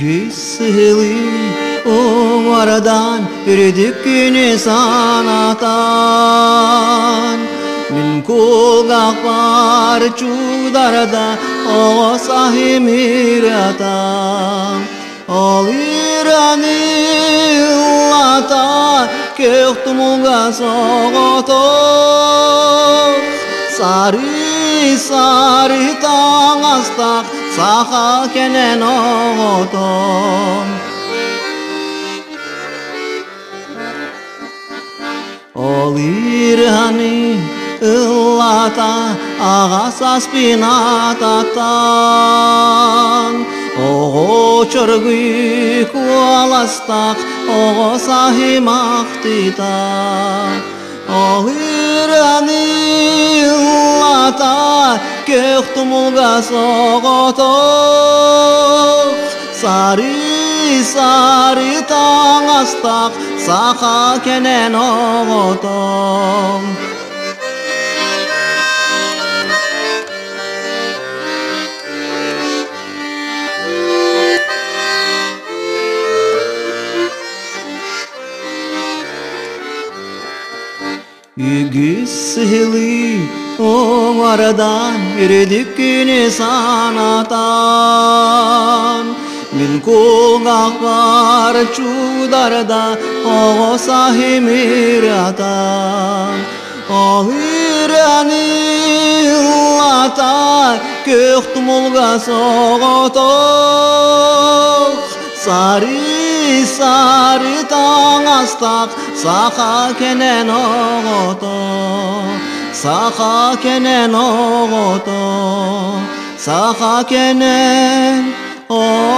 Gisli umardan yürüdükünü sanatan Min kulgak var çudarda o sahimiratan Ol iranillata köhtumuga soğotok Sari sari tangastak saha kenen oğotom Ol irani illata ağasas pinatatan Oğo çörgü kualastak oğo sahimaktitan Ol irani illata köhtumuga soğotok Sari sari tangastak saha kenen oğotom Gisli umardan yürüdükünü sanatan Min kulgak var çudarda o sahimiratan O iranillata köhtümulga soğotok Sari sari tangastak saha kenen oğotok Saha kenen oğotok Saha kenen oğotok